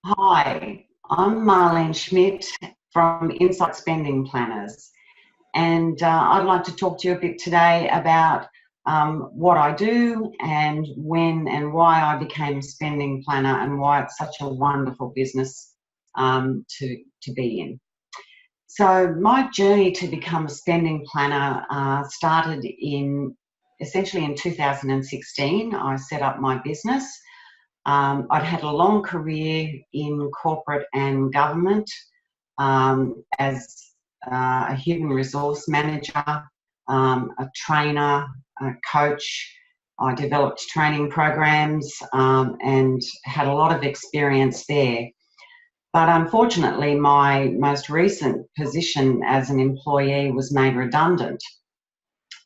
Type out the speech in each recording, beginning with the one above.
Hi, I'm Marlene Schmidt from Insight Spending Planners, and I'd like to talk to you a bit today about what I do and when and why I became a spending planner and why it's such a wonderful business to be in. So my journey to become a spending planner started essentially in 2016. I set up my business. I'd had a long career in corporate and government as a human resource manager, a trainer, a coach. I developed training programs and had a lot of experience there. But unfortunately, my most recent position as an employee was made redundant.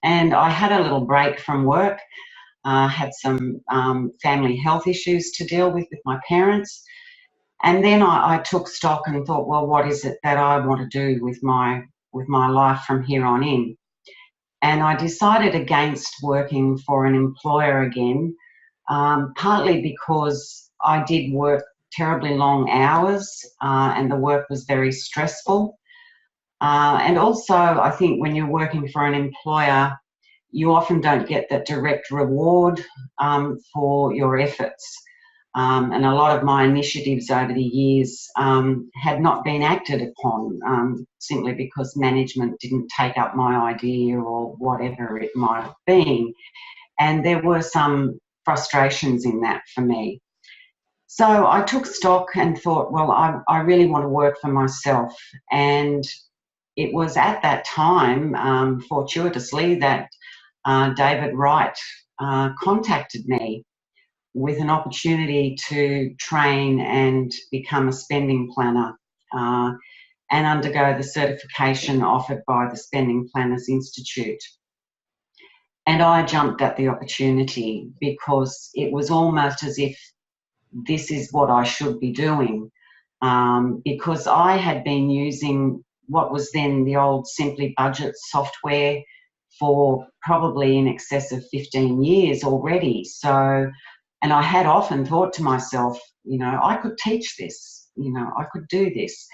And I had a little break from work, had some family health issues to deal with my parents. And then I took stock and thought, well, what is it that I want to do with my life from here on in? And I decided against working for an employer again, partly because I did work terribly long hours and the work was very stressful. And also, I think when you're working for an employer, you often don't get that direct reward for your efforts. And a lot of my initiatives over the years had not been acted upon simply because management didn't take up my idea or whatever it might have been. And there were some frustrations in that for me. So I took stock and thought, well, I really want to work for myself. And it was at that time, fortuitously, that David Wright contacted me with an opportunity to train and become a spending planner and undergo the certification offered by the Spending Planners Institute. And I jumped at the opportunity because it was almost as if this is what I should be doing, because I had been using what was then the old Simply Budget software for probably in excess of 15 years already. So, and I had often thought to myself, I could teach this, I could do this.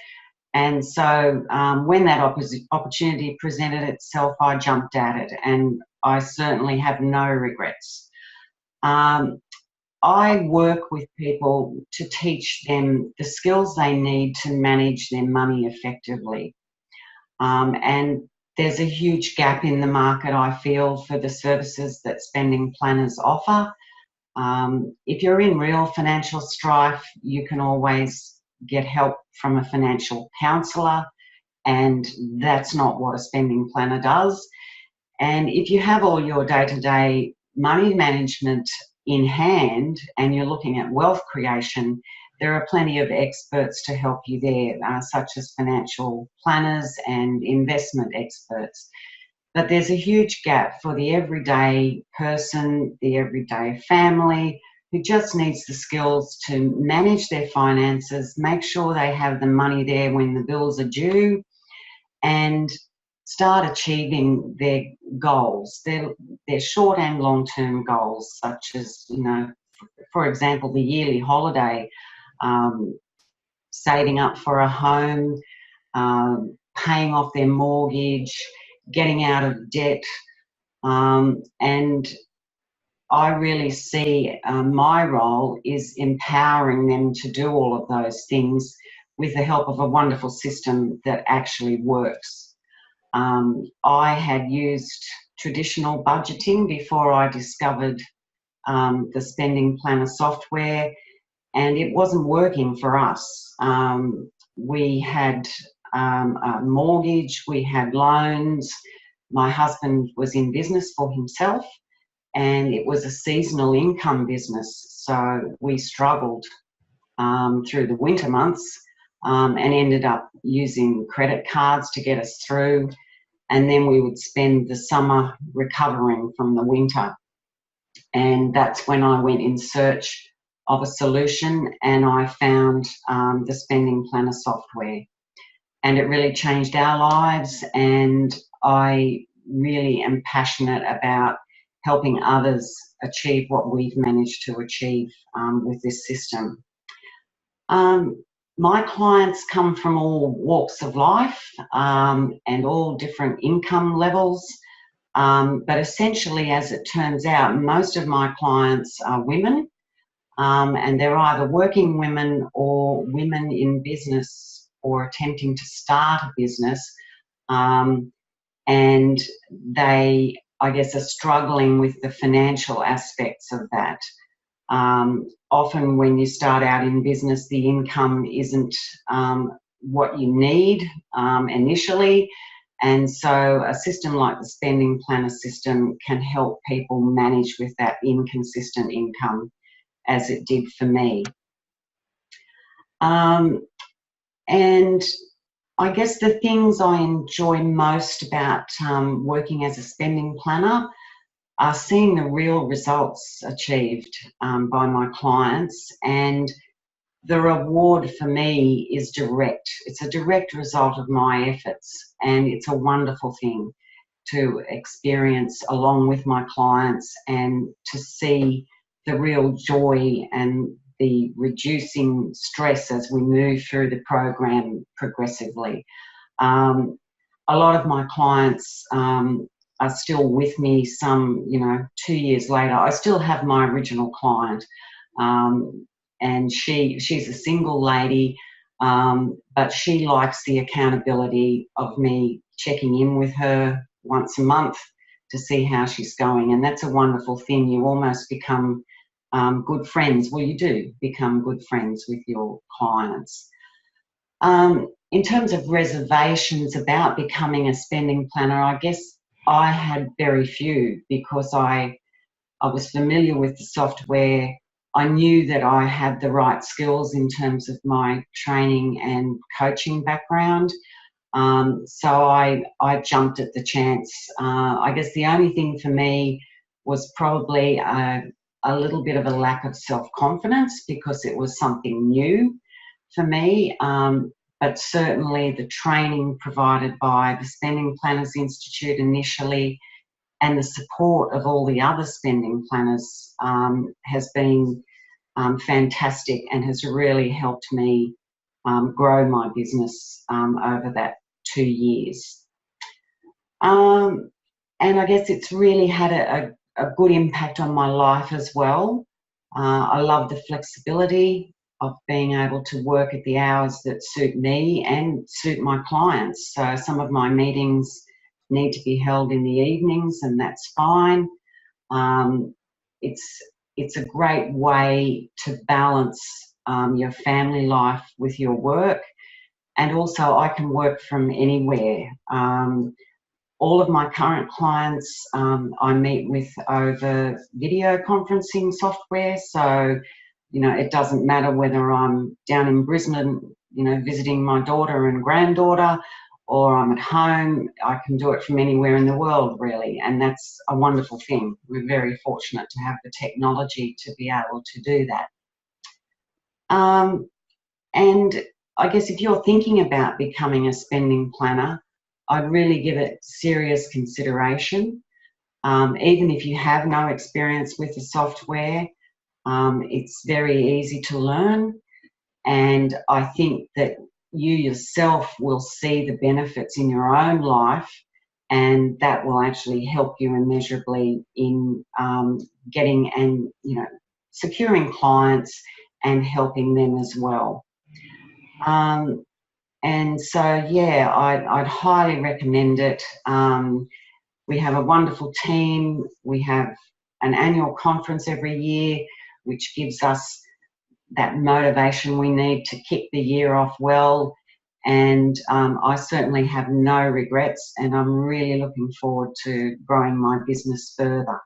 And so when that opportunity presented itself, I jumped at it, and I certainly have no regrets. I work with people to teach them the skills they need to manage their money effectively. And there's a huge gap in the market, I feel, for the services that spending planners offer. If you're in real financial strife, you can always get help from a financial counsellor, and that's not what a spending planner does. And if you have all your day-to-day money management in hand and you're looking at wealth creation, there are plenty of experts to help you there, such as financial planners and investment experts. But there's a huge gap for the everyday person, the everyday family, who just needs the skills to manage their finances, make sure they have the money there when the bills are due, and start achieving their goals, their short and long-term goals, such as, for example, the yearly holiday, saving up for a home, paying off their mortgage, getting out of debt. And I really see my role is empowering them to do all of those things with the help of a wonderful system that actually works. I had used traditional budgeting before I discovered the spending planner software, and it wasn't working for us. We had a mortgage, we had loans. My husband was in business for himself, and it was a seasonal income business. So we struggled through the winter months and ended up using credit cards to get us through. And then we would spend the summer recovering from the winter. And that's when I went in search of a solution, and I found the spending planner software. And it really changed our lives, and I really am passionate about helping others achieve what we've managed to achieve with this system. My clients come from all walks of life and all different income levels. But essentially, as it turns out, most of my clients are women, and they're either working women or women in business or attempting to start a business. And they, I guess, are struggling with the financial aspects of that. Often when you start out in business, the income isn't what you need initially. And so a system like the spending planner system can help people manage with that inconsistent income, as it did for me. And I guess the things I enjoy most about working as a spending planner are seeing the real results achieved by my clients, and the reward for me is direct. It's a direct result of my efforts, and it's a wonderful thing to experience along with my clients and to see the real joy and the reducing stress as we move through the program progressively. A lot of my clients are still with me some, 2 years later. I still have my original client, and she's a single lady, but she likes the accountability of me checking in with her once a month to see how she's going, and that's a wonderful thing. You almost become good friends. Well, you do become good friends with your clients. In terms of reservations about becoming a spending planner, I guess I had very few because I was familiar with the software. I knew that I had the right skills in terms of my training and coaching background. So I jumped at the chance. I guess the only thing for me was probably a little bit of a lack of self-confidence because it was something new for me. But certainly the training provided by the Spending Planners Institute initially and the support of all the other spending planners has been fantastic and has really helped me grow my business over that 2 years. And I guess it's really had a good impact on my life as well. I love the flexibility of being able to work at the hours that suit me and suit my clients. So some of my meetings need to be held in the evenings, and that's fine. It's a great way to balance your family life with your work, and also I can work from anywhere. All of my current clients I meet with over video conferencing software, so it doesn't matter whether I'm down in Brisbane, visiting my daughter and granddaughter, or I'm at home. I can do it from anywhere in the world, really, and that's a wonderful thing. We're very fortunate to have the technology to be able to do that. And I guess if you're thinking about becoming a spending planner, I'd really give it serious consideration. Even if you have no experience with the software, it's very easy to learn, and I think that you yourself will see the benefits in your own life, and that will actually help you immeasurably in getting and securing clients and helping them as well. And so, yeah, I'd highly recommend it. We have a wonderful team. We have an annual conference every year, which gives us that motivation we need to kick the year off well. And I certainly have no regrets, and I'm really looking forward to growing my business further.